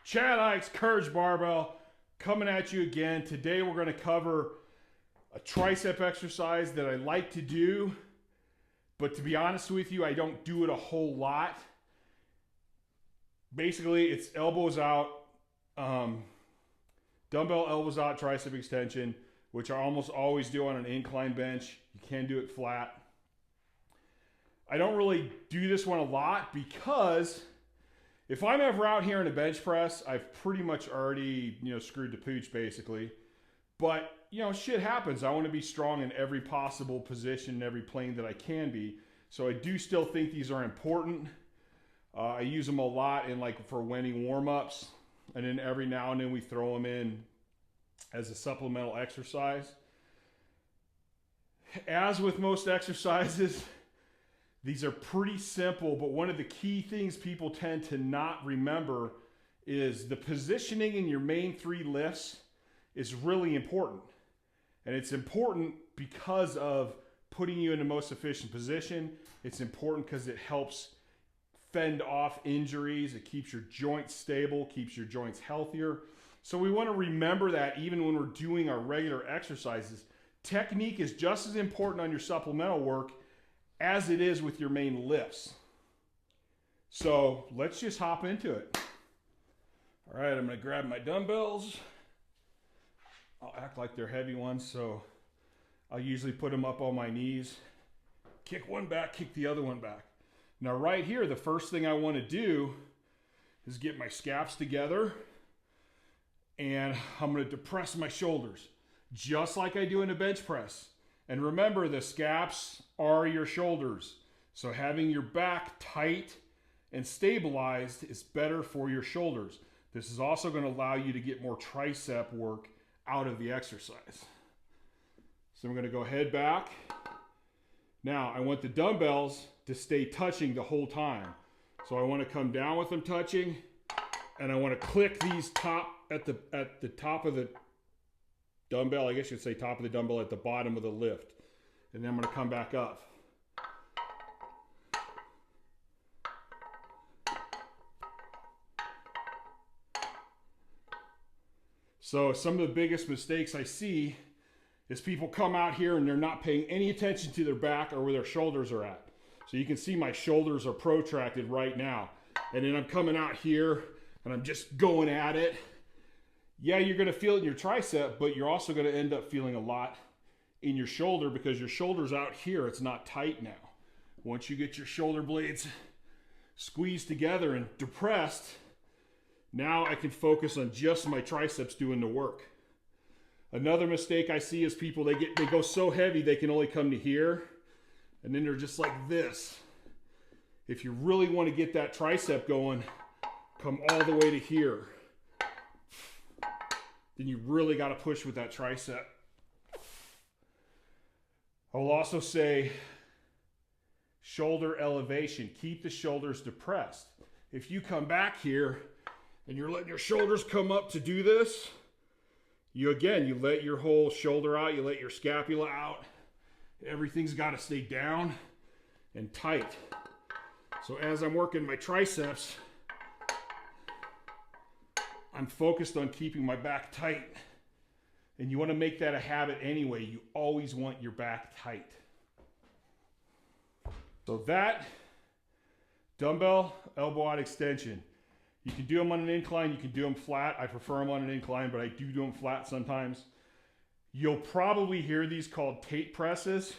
Chad Ike's Courage Barbell coming at you again. Today we're going to cover a tricep exercise that I like to do, but to be honest with you, I don't do it a whole lot. Basically, it's elbows out, dumbbell elbows out tricep extension, which I almost always do on an incline bench. You can do it flat. I don't really do this one a lot because if I'm ever out here in a bench press, I've pretty much already, screwed the pooch basically. But, shit happens. I want to be strong in every possible position, every plane that I can be. So I do still think these are important. I use them a lot in for Wenning warm-ups. And then every now and then we throw them in as a supplemental exercise. As with most exercises, these are pretty simple, but one of the key things people tend to not remember is the positioning in your main three lifts is really important. And it's important because of putting you in the most efficient position. It's important because it helps fend off injuries. It keeps your joints stable, keeps your joints healthier. So we want to remember that even when we're doing our regular exercises. Technique is just as important on your supplemental work as it is with your main lifts. So let's just hop into it. All right, I'm gonna grab my dumbbells. I'll act like they're heavy ones, so I'll usually put them up on my knees, kick one back, kick the other one back. Now right here, the first thing I wanna do is get my scaps together, and I'm gonna depress my shoulders, just like I do in a bench press. And remember, the scaps are your shoulders. So having your back tight and stabilized is better for your shoulders. This is also going to allow you to get more tricep work out of the exercise. So I'm going to go head back. Now I want the dumbbells to stay touching the whole time. So I want to come down with them touching, and I want to click these at the top of the dumbbell, I guess you'd say top of the dumbbell at the bottom of the lift. And then I'm going to come back up. So some of the biggest mistakes I see is people come out here and they're not paying any attention to their back or where their shoulders are at. So you can see my shoulders are protracted right now. And then I'm coming out here and I'm just going at it. Yeah, you're going to feel it in your tricep, but you're also going to end up feeling a lot in your shoulder because your shoulder's out here. It's not tight now. Once you get your shoulder blades squeezed together and depressed, now I can focus on just my triceps doing the work. Another mistake I see is people, they go so heavy they can only come to here, and then they're just like this. If you really want to get that tricep going, come all the way to here. Then you really got to push with that tricep. I will also say shoulder elevation. Keep the shoulders depressed. If you come back here and you're letting your shoulders come up to do this, you let your whole shoulder out, you let your scapula out. Everything's got to stay down and tight. So as I'm working my triceps, I'm focused on keeping my back tight. And you want to make that a habit anyway. You always want your back tight. So that dumbbell elbow out extension. You can do them on an incline, you can do them flat. I prefer them on an incline, but I do them flat sometimes. You'll probably hear these called Tate presses.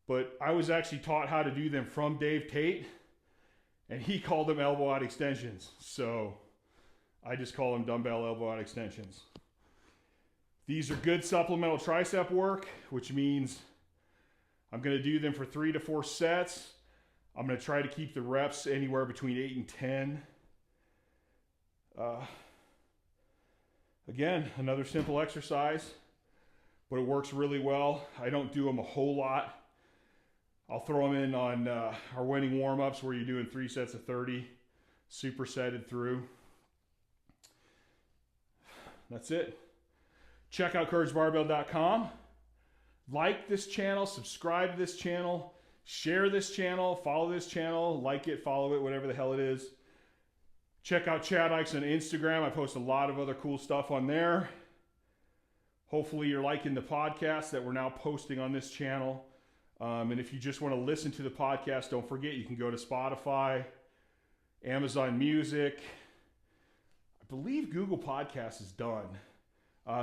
But I was actually taught how to do them from Dave Tate, and he called them elbow out extensions. So I just call them dumbbell elbow out extensions. These are good supplemental tricep work, which means I'm going to do them for 3 to 4 sets. I'm going to try to keep the reps anywhere between 8 and 10. Again, another simple exercise, but it works really well. I don't do them a whole lot. I'll throw them in on our Wenning warm-ups where you're doing 3 sets of 30, supersetted through. That's it. Check out CourageBarbell.com. Like this channel, subscribe to this channel, share this channel, follow this channel, like it, follow it, whatever the hell it is. Check out Chad Ikes on Instagram. I post a lot of other cool stuff on there. Hopefully you're liking the podcast that we're now posting on this channel. And if you just want to listen to the podcast, don't forget you can go to Spotify, Amazon Music. I believe Google Podcasts is done.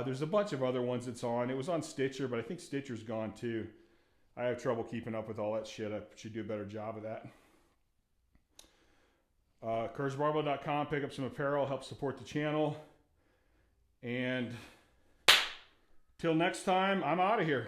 There's a bunch of other ones it's on. It was on Stitcher, but I think Stitcher's gone too. I have trouble keeping up with all that shit. I should do a better job of that. CurseBarbell.com. Pick up some apparel. Help support the channel. And till next time, I'm out of here.